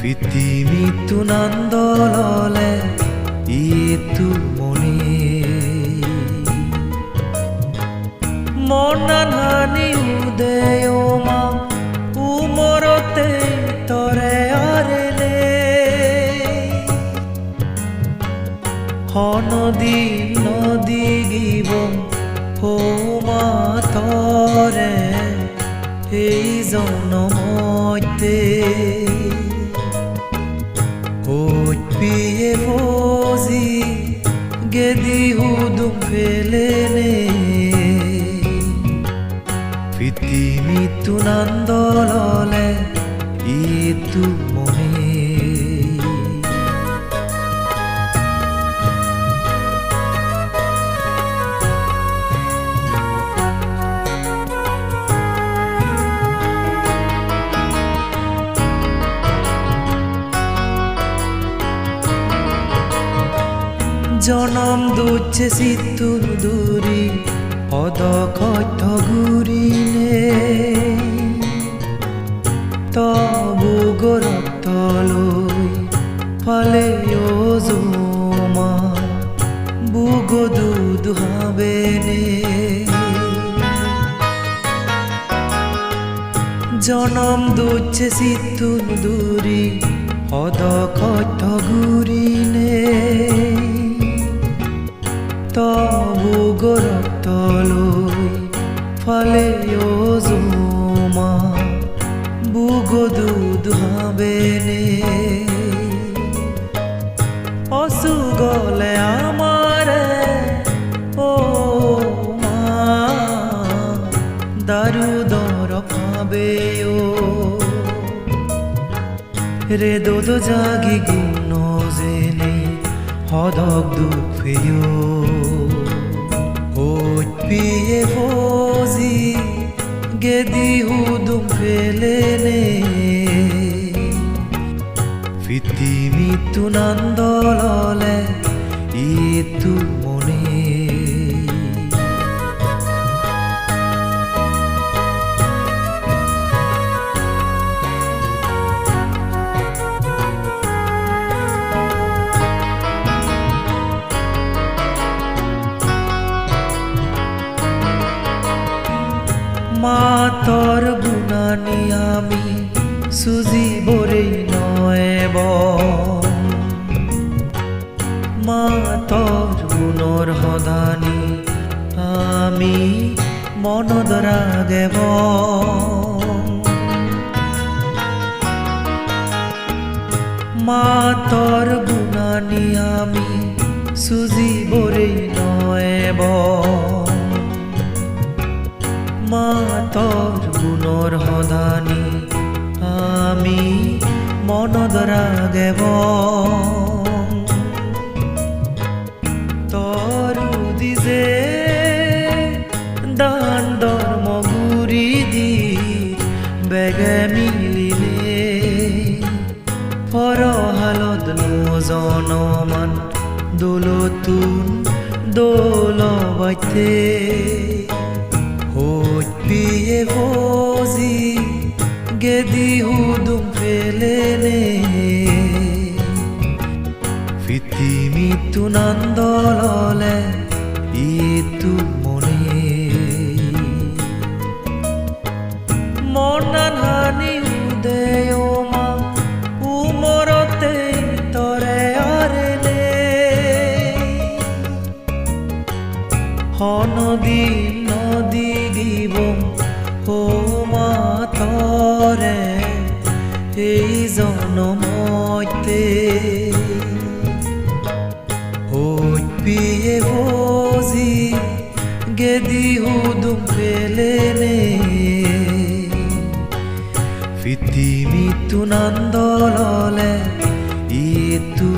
Fitimitu nandolole itu moni monan hani udeyoma umorote tore arele honodi nodi gibon homa tore ei jonomoite Piye vozi gedi hudum velene Fitimitu nandolole itu moni জনম দুচ্ছে সিতুর দূরি অদকথ ঘুরিলে তবু গরতলৈ ফলে ওজমা বুগো দুদুহাবেনে জনম দুচ্ছে সিতুর দূরি অদকথ ঘুরিলে তবু গরতলৈ ফলে ওজমা বুগো দুদুহাবেনে অসু গলে আমারে ও মা দারু দর পাবে ও রে দোদো জাগি গুণ জেনে হদক দুফেও Piye vozi gedi hudum velene Fitimitu nandolole itu moni মাতর গুণানি আমি সুজিবরে নয়ব মাতর গুণর হদানি আমি মনদ রাগেব মাতর গুণানি আমি সুজিবরে নয়ব মাতর গুণর হদানি আমি মনদ রাগেব তরুদি যে দান ধর্ম গুরি দি বেগে মিলিলে ফরহালত নজনমান দোলতুন দোলবাইতে Piye vozi gedi hudum velene Fitimitu nandolole itu moni monan hani udeyoma umorote tore arele honodi nodi gibon homa tore ei jonomoite piye vozi gedi hudum velene Fitimitu nandolole itu